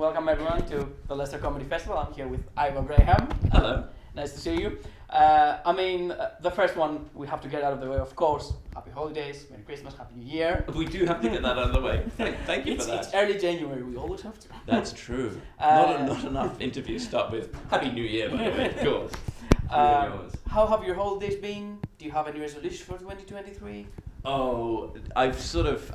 welcome everyone to the Leicester Comedy Festival. I'm here with Ivo Graham. Hello. Nice to see you. The first one we have to get out of the way, of course. Happy holidays, Merry Christmas, Happy New Year. We do have to get that out of the way. Thank you for that. It's early January, we always have to. That's true. Not enough interviews start with Happy New Year, by the way, of course. How have your holidays been? Do you have any resolutions for 2023? Oh, I've sort of,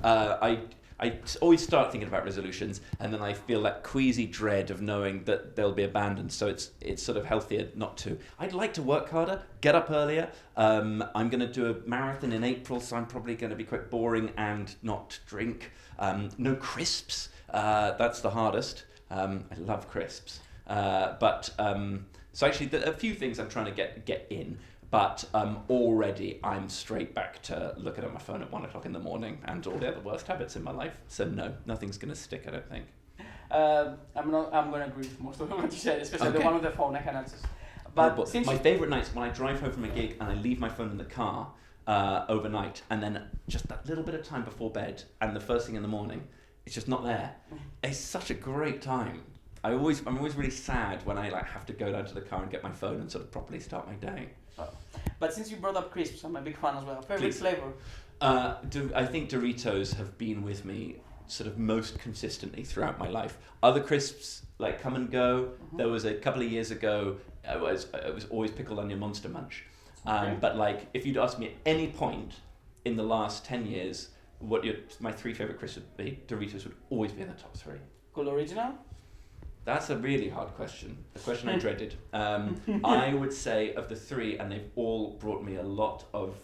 I always start thinking about resolutions, and then I feel that queasy dread of knowing that they'll be abandoned. So it's sort of healthier not to. I'd like to work harder, get up earlier. I'm going to do a marathon in April, so I'm probably going to be quite boring and not drink. No crisps. That's the hardest. I love crisps. So actually, a few things I'm trying to get in. But already I'm straight back to looking at my phone at 1 o'clock in the morning and all the other worst habits in my life. So no, nothing's going to stick, I don't think. I'm going to agree with most of what you said, especially the one with the phone. I can answer. But my favourite nights when I drive home from a gig and I leave my phone in the car overnight, and then just that little bit of time before bed and the first thing in the morning, it's just not there. It's such a great time. I'm always really sad when I have to go down to the car and get my phone and sort of properly start my day. But since you brought up crisps, I'm a big fan as well. Favorite flavor? I think Doritos have been with me sort of most consistently throughout my life. Other crisps come and go. Mm-hmm. There was a couple of years ago, it was always pickled onion Monster Munch. But if you'd asked me at any point in the last 10 years what my three favorite crisps would be, Doritos would always be in the top three. Cool Original? That's a really hard question. A question I dreaded. I would say of the three, and they've all brought me a lot of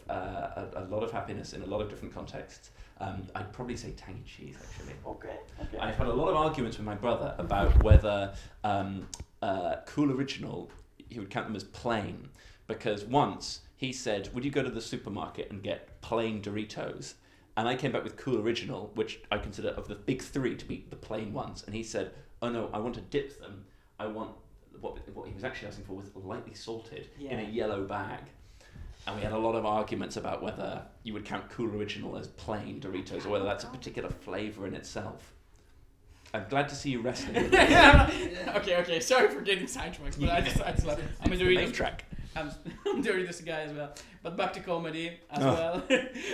happiness in a lot of different contexts. I'd probably say tangy cheese, actually. Okay. I've had a lot of arguments with my brother about whether Cool Original, he would count them as plain, because once he said, "Would you go to the supermarket and get plain Doritos?" And I came back with Cool Original, which I consider of the big three to be the plain ones, and he said, "Oh no, I want to dip them. I want," what he was actually asking for was lightly salted in a yellow bag. And we had a lot of arguments about whether you would count Cool Original as plain Doritos or whether that's a particular flavour in itself. I'm glad to see you wrestling with that. Okay. Sorry for getting sidetracked, but I just love it. I'm a Doritos track. I'm Doritos guy as well. But back to comedy as well.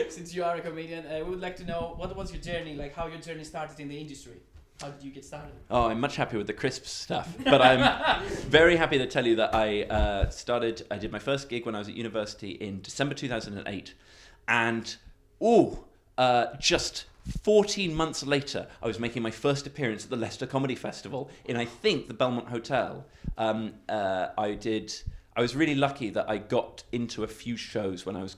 Since you are a comedian, we would like to know what was your journey, how your journey started in the industry. How did you get started? Oh, I'm much happier with the crisps stuff, but I'm very happy to tell you that I did my first gig when I was at university in December 2008, and just 14 months later, I was making my first appearance at the Leicester Comedy Festival in, I think, the Belmont Hotel. I was really lucky that I got into a few shows when I was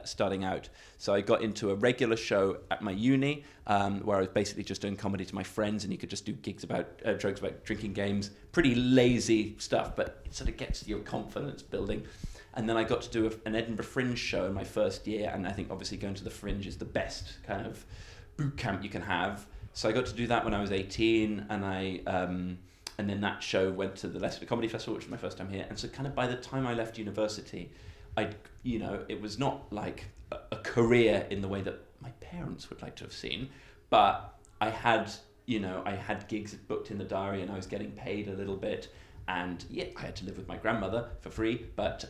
starting out. So I got into a regular show at my uni, where I was basically just doing comedy to my friends, and you could just do jokes about drinking games. Pretty lazy stuff, but it sort of gets your confidence building. And then I got to do an Edinburgh Fringe show in my first year, and I think obviously going to the Fringe is the best kind of boot camp you can have. So I got to do that when I was 18, and then that show went to the Leicester Comedy Festival, which was my first time here. And so kind of by the time I left university, it was not like a career in the way that my parents would like to have seen, but I had gigs booked in the diary and I was getting paid a little bit. And I had to live with my grandmother for free, but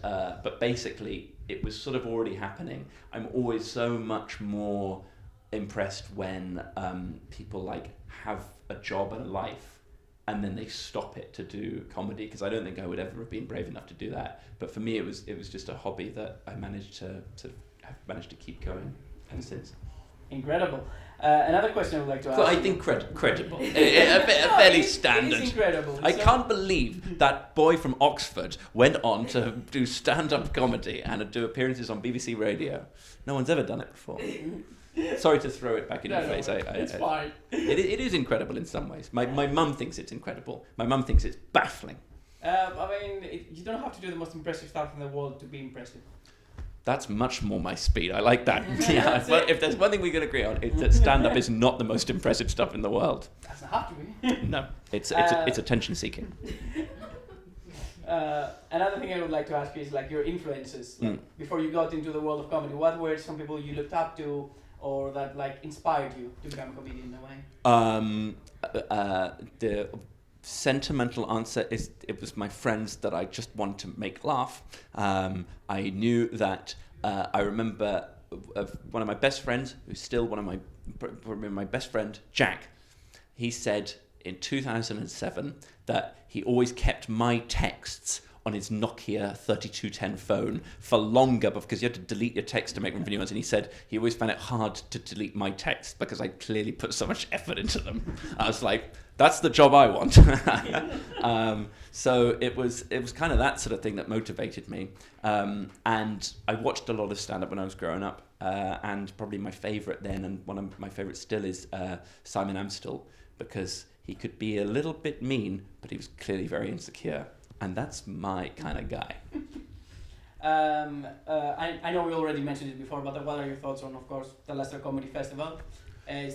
basically it was sort of already happening. I'm always so much more impressed when people have a job and a life, and then they stop it to do comedy, because I don't think I would ever have been brave enough to do that. But for me, it was just a hobby that I managed to keep going ever since. Incredible. Another question I would like to ask. So I think credible, fairly standard. It is incredible. I can't believe that boy from Oxford went on to do stand-up comedy and do appearances on BBC Radio. No one's ever done it before. Sorry to throw it back in your face. It's fine. It is incredible in some ways. My mum thinks it's incredible. My mum thinks it's baffling. You don't have to do the most impressive stuff in the world to be impressive. That's much more my speed. I like that. Yeah. But if there's one thing we can agree on, it's that stand-up is not the most impressive stuff in the world. Doesn't have to be. No, it's attention seeking. Another thing I would like to ask you is your influences. Before you got into the world of comedy, what were some people you looked up to, or that inspired you to become a comedian in a way? sentimental answer is it was my friends that I just wanted to make laugh. I knew that I remember one of my best friends, who's still probably my best friend, Jack. He said in 2007 that he always kept my texts on his Nokia 3210 phone for longer because you had to delete your text to make room for new ones. And he said he always found it hard to delete my text because I clearly put so much effort into them. I was like, that's the job I want. So it was kind of that sort of thing that motivated me. And I watched a lot of stand-up when I was growing up. And probably my favourite then, and one of my favourites still, is Simon Amstell, because he could be a little bit mean, but he was clearly very insecure. And that's my kind of guy. I know we already mentioned it before, but what are your thoughts on, of course, the Leicester Comedy Festival? I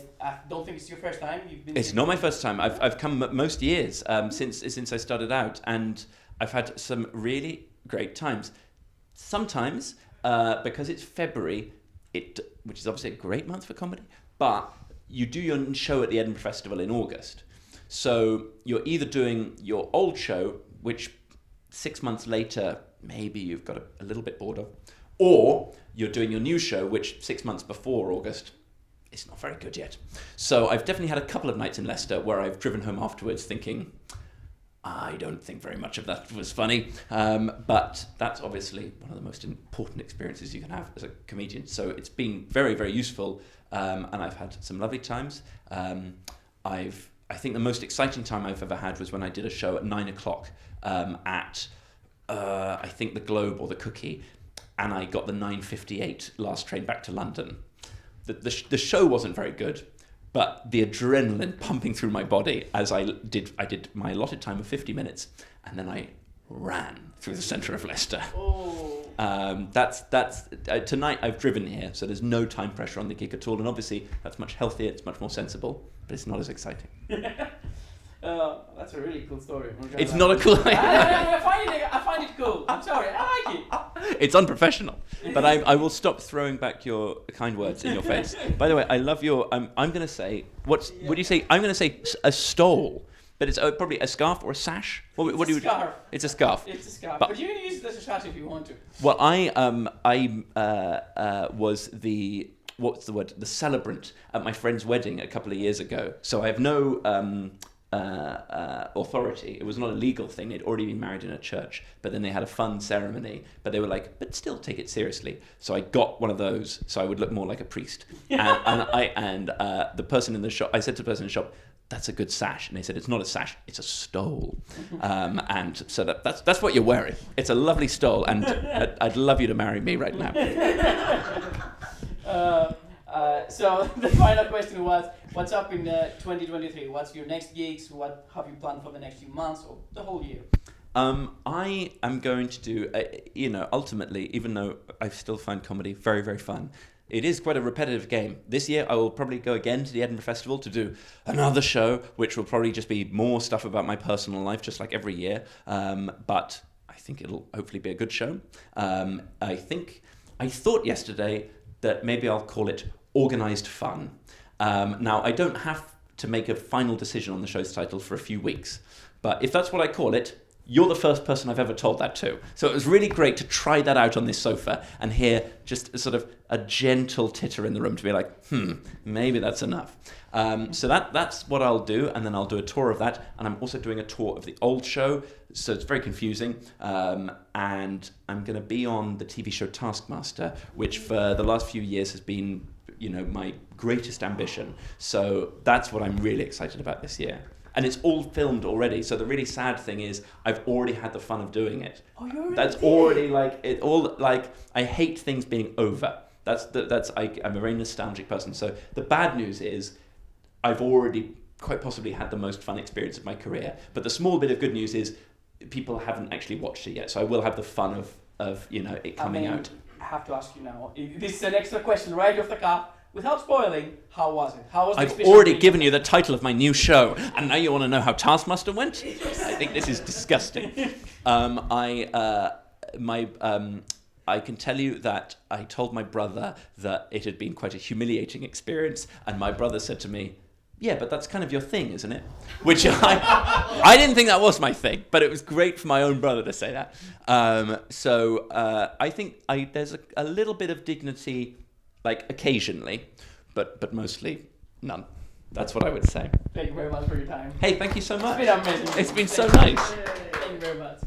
don't think it's your first time. It's not my first time. I've come most years since I started out, and I've had some really great times. Sometimes, because it's February, which is obviously a great month for comedy, but you do your show at the Edinburgh Festival in August. So you're either doing your old show, which 6 months later, maybe you've got a little bit bored of, or you're doing your new show, which 6 months before August, it's not very good yet. So I've definitely had a couple of nights in Leicester where I've driven home afterwards thinking, I don't think very much of that was funny. But that's obviously one of the most important experiences you can have as a comedian. So it's been very, very useful. And I've had some lovely times. I think the most exciting time I've ever had was when I did a show at 9 o'clock at, I think, the Globe or the Cookie, and I got the 9:58 last train back to London. The show wasn't very good, but the adrenaline pumping through my body as I did my allotted time of 50 minutes, and then I ran through the centre of Leicester. Oh. That's tonight I've driven here, so there's no time pressure on the gig at all, and obviously that's much healthier, it's much more sensible, but it's not as exciting. That's a really cool story. It's not a cool. I find it cool. I'm sorry, I like it. It's unprofessional, but I will stop throwing back your kind words in your face. By the way, I love your. I'm going to say would you say? I'm going to say a stole. But it's probably a scarf or a sash. What do you? Scarf. It's a scarf. It's a scarf. But you can use it as a sash if you want to. Well, I was the the celebrant at my friend's wedding a couple of years ago. So I have no authority. It was not a legal thing. They'd already been married in a church, but then they had a fun ceremony. But they were like, but still take it seriously. So I got one of those, so I would look more like a priest. And the person in the shop, I said to the person in the shop, that's a good sash. And they said, it's not a sash, it's a stole. And so that's what you're wearing. It's a lovely stole, and I'd love you to marry me right now. So the final question was, what's up in 2023? What's your next gigs? What have you planned for the next few months or the whole year? I am going to do, ultimately, even though I still find comedy very, very fun, it is quite a repetitive game. This year, I will probably go again to the Edinburgh Festival to do another show, which will probably just be more stuff about my personal life, just like every year. But I think it'll hopefully be a good show. I thought yesterday that maybe I'll call it Organised Fun. Now, I don't have to make a final decision on the show's title for a few weeks. But if that's what I call it, you're the first person I've ever told that to. So it was really great to try that out on this sofa and hear just sort of a gentle titter in the room to be like, maybe that's enough. So that's what I'll do, and then I'll do a tour of that, and I'm also doing a tour of the old show, so it's very confusing. And I'm going to be on the TV show Taskmaster, which for the last few years has been, my greatest ambition. So that's what I'm really excited about this year. And it's all filmed already. So the really sad thing is I've already had the fun of doing it. Oh, you already That's did. already I hate things being over. I'm a very nostalgic person. So the bad news is I've already quite possibly had the most fun experience of my career. But the small bit of good news is people haven't actually watched it yet. So I will have the fun of it coming out. I have to ask you now. This is an extra question right off the cuff. Without spoiling, how was it? How was the I've experience? already given you the title of my new show, and now you want to know how Taskmaster went? I think this is disgusting. I can tell you that I told my brother that it had been quite a humiliating experience, and my brother said to me, yeah, but that's kind of your thing, isn't it? Which I didn't think that was my thing, but it was great for my own brother to say that. So I think there's a little bit of dignity, like occasionally, but mostly none. That's what I would say. Thank you very much for your time. Hey, thank you so much. It's been amazing. It's been so nice. Thank you very much.